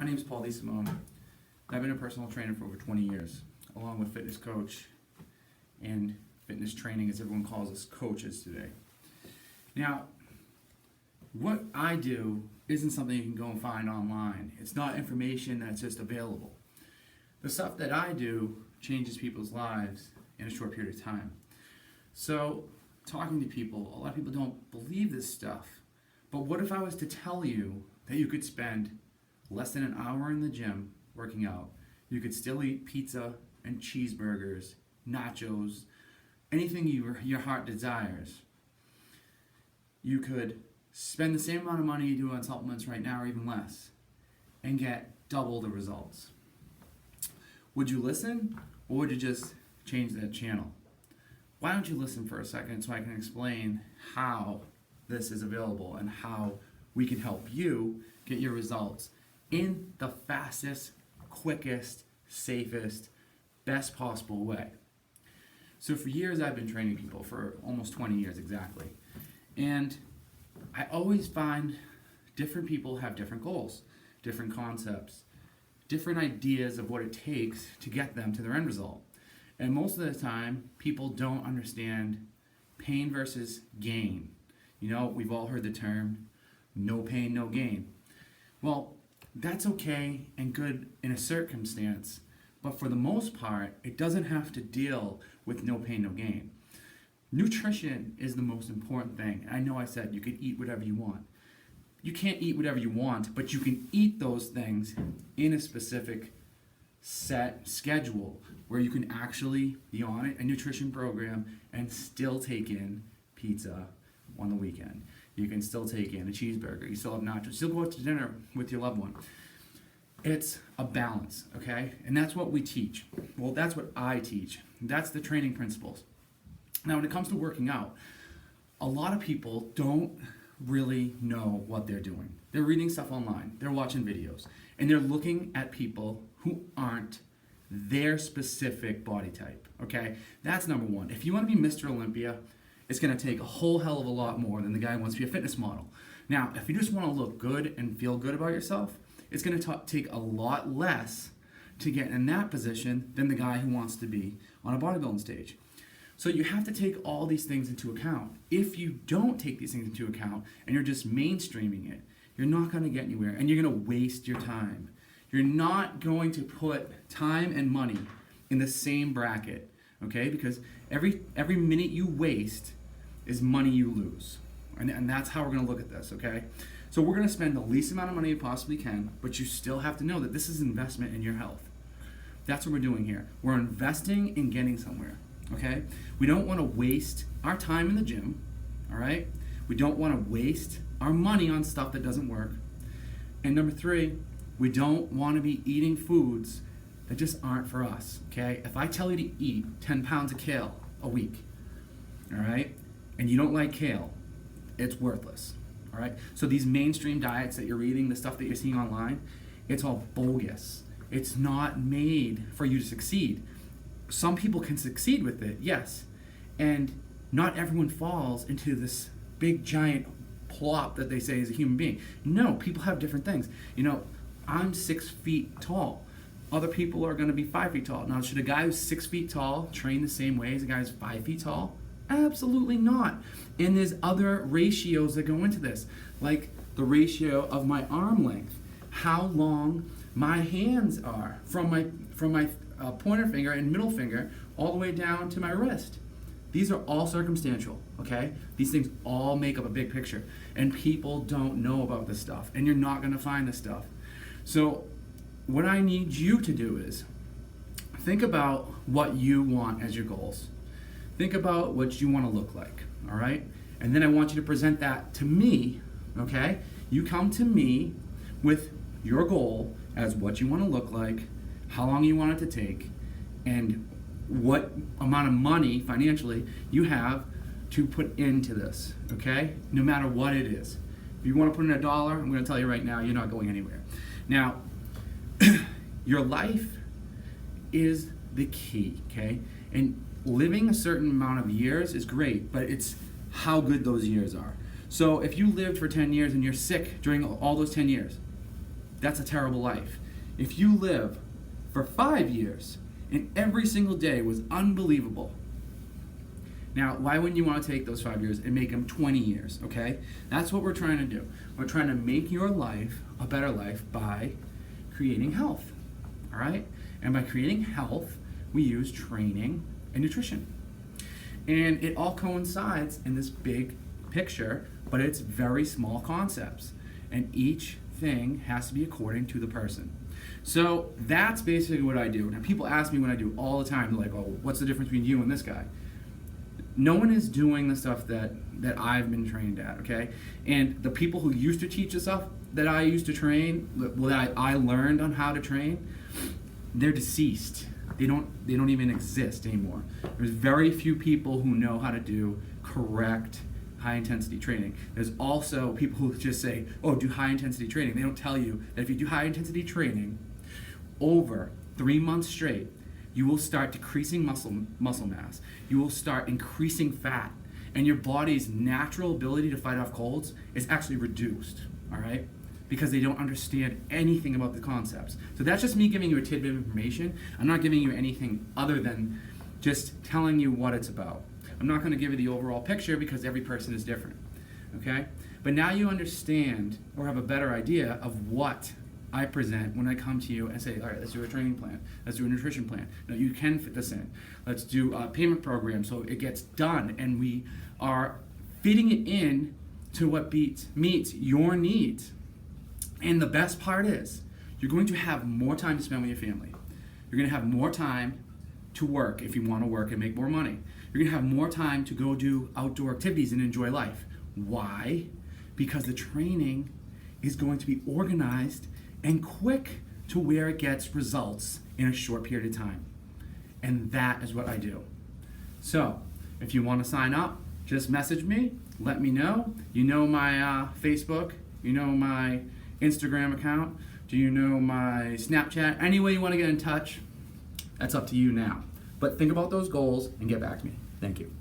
My name is Paul Dezel. I've been a personal trainer for over 20 years, along with fitness coach and fitness training, as everyone calls us coaches today. Now, what I do isn't something you can go and find online. It's not information that's just available. The stuff that I do changes people's lives in a short period of time. So, talking to people, a lot of people don't believe this stuff. But what if I was to tell you that you could spend less than an hour in the gym working out? You could still eat pizza and cheeseburgers, nachos, anything your heart desires. You could spend the same amount of money you do on supplements right now or even less and get double the results. Would you listen, or would you just change that channel? Why don't you listen for a second so I can explain how this is available and how we can help you get your results in the fastest, quickest, safest, best possible way. So for years I've been training people, for almost 20 years exactly. And I always find different people have different goals, different concepts, different ideas of what it takes to get them to their end result. And most of the time, people don't understand pain versus gain. You know, we've all heard the term, no pain, no gain. Well, that's okay and good in a circumstance, but for the most part, it doesn't have to deal with no pain, no gain. Nutrition is the most important thing. I know I said you could eat whatever you want. You can't eat whatever you want, but you can eat those things in a specific set schedule where you can actually be on a nutrition program and still take in pizza on the weekend. You can still take in a cheeseburger. You still have nachos. Still go out to dinner with your loved one. It's a balance, okay? And that's what we teach. Well, that's what I teach. That's the training principles. Now, when it comes to working out, a lot of people don't really know what they're doing. They're reading stuff online. They're watching videos. And they're looking at people who aren't their specific body type, okay? That's number one. If you want to be Mr. Olympia, it's going to take a whole hell of a lot more than the guy who wants to be a fitness model. Now, if you just want to look good and feel good about yourself, it's going to take a lot less to get in that position than the guy who wants to be on a bodybuilding stage. So you have to take all these things into account. If you don't take these things into account and you're just mainstreaming it, you're not going to get anywhere and you're going to waste your time. You're not going to put time and money in the same bracket, okay? Because every minute you waste is money you lose. And that's how we're going to look at this, okay? So we're going to spend the least amount of money you possibly can, but you still have to know that this is an investment in your health. That's what we're doing here. We're investing in getting somewhere, okay? We don't want to waste our time in the gym, all right? We don't want to waste our money on stuff that doesn't work. And number three, we don't want to be eating foods that just aren't for us, okay? If I tell you to eat 10 pounds of kale a week, all right, and you don't like kale, it's worthless, all right? So these mainstream diets that you're reading, the stuff that you're seeing online, it's all bogus. It's not made for you to succeed. Some people can succeed with it, yes, and not everyone falls into this big giant plop that they say is a human being. No, people have different things. You know, I'm 6 feet tall. Other people are going to be 5 feet tall. Now, should a guy who's 6 feet tall train the same way as a guy who's 5 feet tall? Absolutely not. And there's other ratios that go into this, like the ratio of my arm length, how long my hands are from my pointer finger and middle finger all the way down to my wrist. These are all circumstantial, okay? These things all make up a big picture, and people don't know about this stuff, and you're not going to find this stuff. So what I need you to do is think about what you want as your goals. Think about what you want to look like, all right? And then I want you to present that to me, okay? You come to me with your goal as what you want to look like, how long you want it to take, and what amount of money financially you have to put into this, okay? No matter what it is. If you want to put in $1, I'm going to tell you right now, you're not going anywhere. Now, your life is the key, okay? And living a certain amount of years is great, but it's how good those years are. So if you lived for 10 years and you're sick during all those 10 years, that's a terrible life. If you live for 5 years and every single day was unbelievable, now why wouldn't you want to take those 5 years and make them 20 years, okay? That's what we're trying to do. We're trying to make your life a better life by creating health, all right? And by creating health, we use training and nutrition. And it all coincides in this big picture, but it's very small concepts. And each thing has to be according to the person. So that's basically what I do. Now people ask me when I do all the time, like, oh, what's the difference between you and this guy? No one is doing the stuff that I've been trained at, okay? And the people who used to teach the stuff that I used to train, that I learned on how to train, they're deceased. They don't even exist anymore. There's very few people who know how to do correct high intensity training. There's also people who just say, oh, do high intensity training. They don't tell you that if you do high intensity training over 3 months straight, you will start decreasing muscle mass. You will start increasing fat, and your body's natural ability to fight off colds is actually reduced, all right? Because they don't understand anything about the concepts. So that's just me giving you a tidbit of information. I'm not giving you anything other than just telling you what it's about. I'm not going to give you the overall picture because every person is different, okay? But now you understand or have a better idea of what I present when I come to you and say, all right, let's do a training plan. Let's do a nutrition plan. Now you can fit this in. Let's do a payment program so it gets done and we are fitting it in to what meets your needs. And the best part is, you're going to have more time to spend with your family. You're going to have more time to work if you want to work and make more money. You're going to have more time to go do outdoor activities and enjoy life. Why? Because the training is going to be organized and quick to where it gets results in a short period of time. And that is what I do. So, if you want to sign up, just message me, let me know. You know my Facebook, you know my Instagram account, do you know my Snapchat? Any way you want to get in touch, that's up to you now. But think about those goals and get back to me. Thank you.